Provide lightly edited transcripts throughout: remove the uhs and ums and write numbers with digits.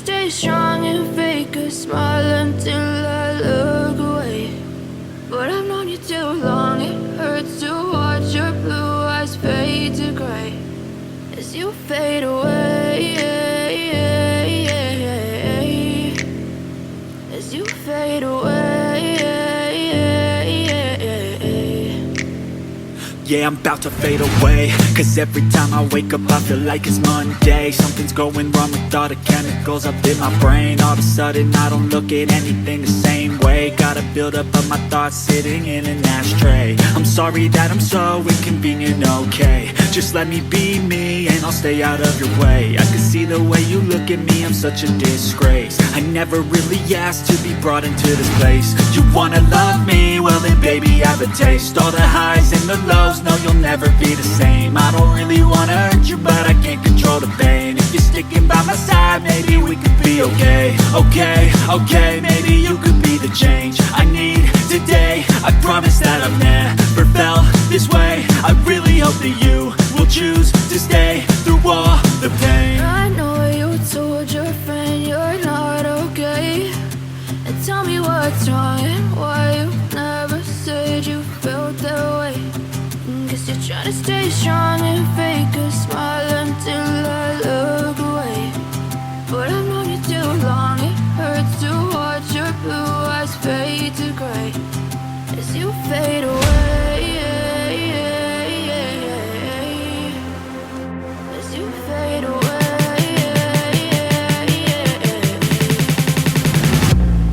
stay strong and fake a smile until I look away. But I've known you too long, it hurts to watch your blue eyes fade to gray as you fade away, as you fade away. Yeah, I'm about to fade away, cause every time I wake up I feel like it's Monday. Something's going wrong with all the chemicals up in my brain. All of a sudden I don't look at anything the same way. Got a buildup of my thoughts sitting in an ashtray. I'm sorry that I'm so inconvenient, okay. Just let me be me and I'll stay out of your way. I can see the way you look at me, I'm such a disgrace. I never really asked to be brought into this place. You wanna love me? Well then baby I have a taste. All the highs and the lows, no you'll never be the same. I don't really wanna hurt you but I can't control the pain. If you're sticking by my side maybe we could be okay. Okay, maybe you could be the change I need today. I promise that I've never felt this way. I really hope that you will choose to stay through all the pain. I know you told your friend you're not okay, and tell me what's wrong and why you never said you felt that way. Guess you're trying to stay strong and fake a smile until I look away. But I've known you too long, it hurts to watch your blue eyes fade to gray as you fade away, as you fade away,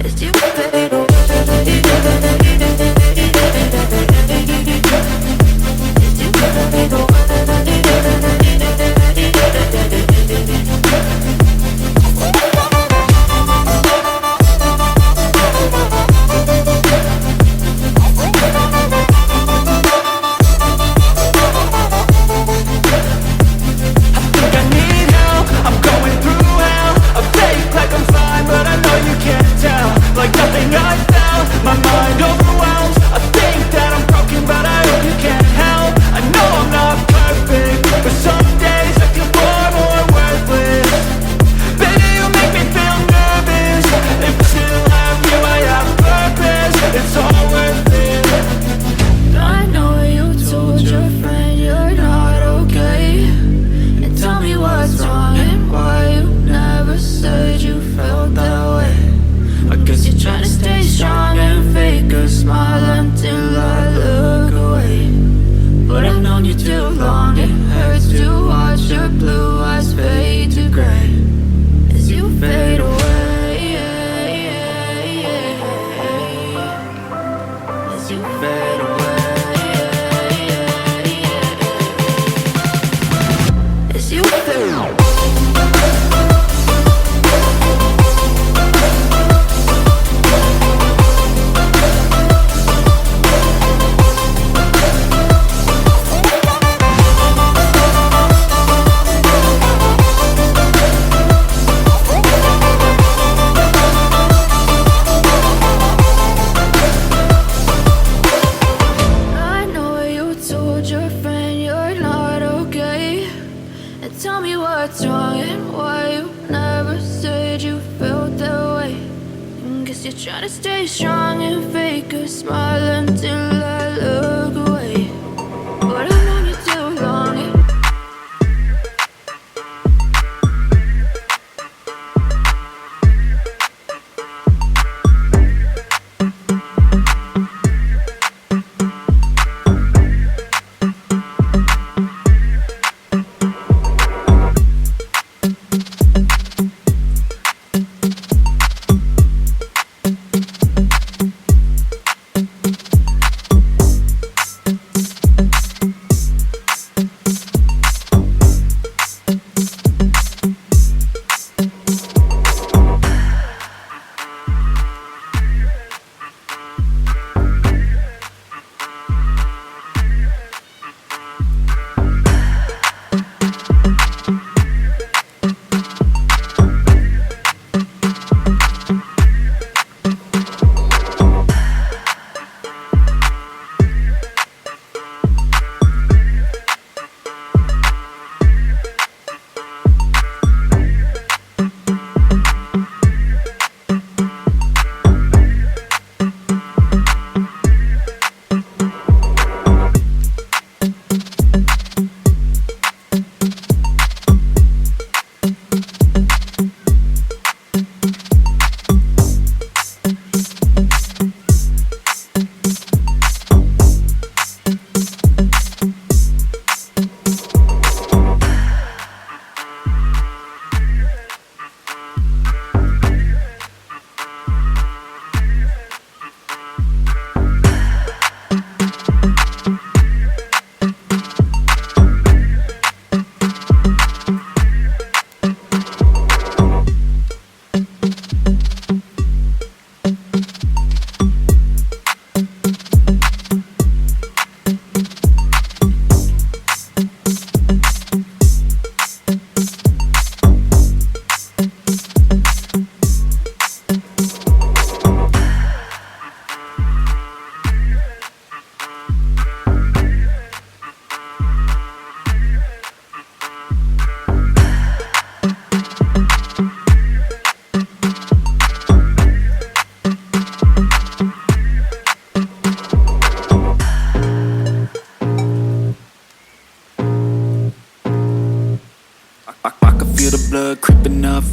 as you fade away.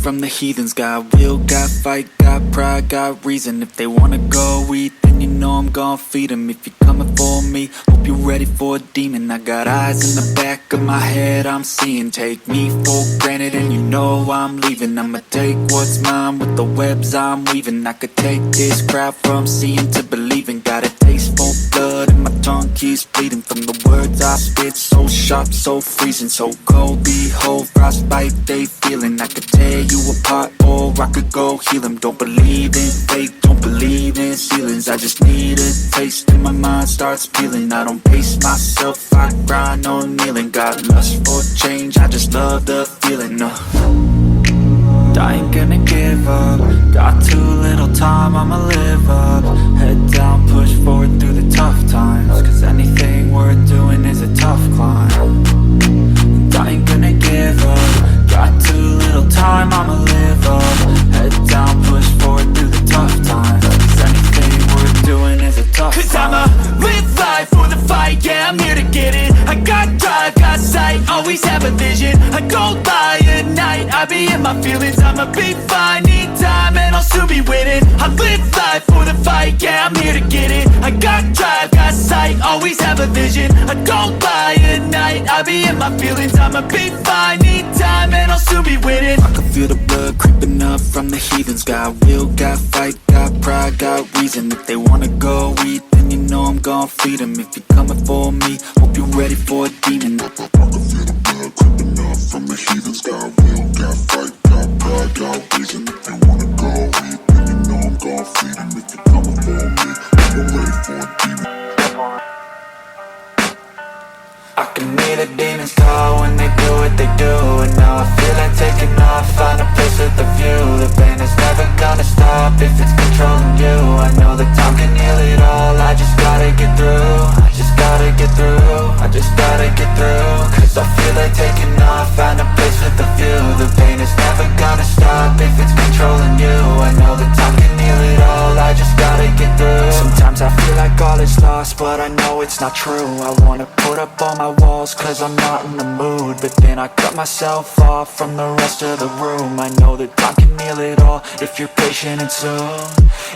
from the heathens. Got will, got fight, got pride, got reason. If they wanna go eat, then you know I'm gon' feed them. If you're coming for me, hope you're ready for a demon. I got eyes in the back of my head, I'm seeing. Take me for granted and you know I'm leaving. I'ma take what's mine with the webs I'm weaving. I could take this crowd from seeing to believing. Got a taste for blood and my tongue keeps bleeding from the words I spit. So sharp, so freezing, so cold. Behold, frostbite they feeling. I could tear you apart or I could go heal them. Don't believe in fate, don't believe in ceilings. I just need a taste and my mind starts peeling. I don't pace myself, I grind on kneeling. Got lust for change, I just love the feeling. I ain't gonna give up. Got too little time, I'ma live up. Head down, push forward through the tough times. Cause anything worth doing is a tough climb. And I ain't gonna give up. Got too little time, I'ma live up. Head down, push forward through the tough times. Cause anything worth doing is a tough climb. Cause I'ma live life for the fight, yeah, I'm here to get it. I got drive, got sight, always have a vision. I go by at night, I be in my feelings. I'ma be fine, need time, and I'll soon be winning. I live life for the fight, yeah, I'm here to get it. I got drive, got sight, always have a vision. I go by at night, I be in my feelings. I'ma be fine, need time, and I'll soon be winning. I can feel the blood creeping up from the heathens. Got will, got fight, got pride, got reason. If they wanna go eat, then you know I'm gon' feed them. If you're coming for me, hope you're ready for a demon. I can feel the blood creeping up from the heathens. Got will, got fight, got pride, got reason. If they wanna go eat, then you know I'm gon' feed them. If you're coming for me, hope you're ready for a demon. I can hear the demons call when they do what they do. And now I feel like taking off, find a place with a view. The pain is never gonna stop if it's controlling you. I know that time can heal it all, I just gotta get through. I just gotta get through, I just gotta get through. Cause I feel like taking off, find a place with a view. The pain is never gonna stop if it's controlling you. I know that time can heal it all, I just gotta get through. Sometimes I feel like all is lost, but I know it's not true. I wanna put up all my walls cause I'm not in the mood. But then I cut myself off from the rest of the room. I know that time can heal it all if you're patient and soon.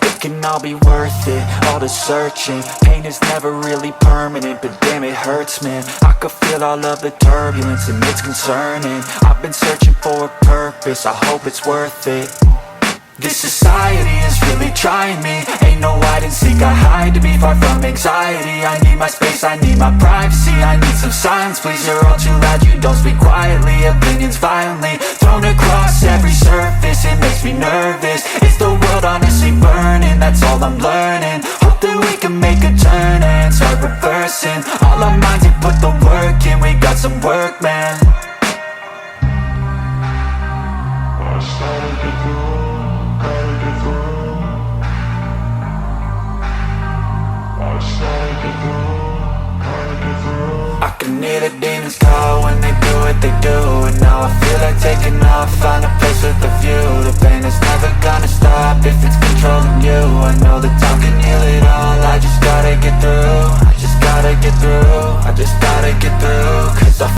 It can all be worth it, all the searching. Pain is never really permanent, but damn it hurts, man. I could feel all of the turbulence and it's concerning. I've been searching for a purpose, I hope it's worth it. This society is really trying me. Ain't no hide and seek, I hide to be far from anxiety. I need my space, I need my privacy. I need some silence, please, you're all too loud. You don't speak quietly, opinions violently thrown across every surface. It makes me nervous, is the world honestly burning? That's all I'm learning. Hope that we can make a turn and start reversing. All our minds and put the work in, we got some work, man. I started to grow. I can hear the demons call when they do what they do.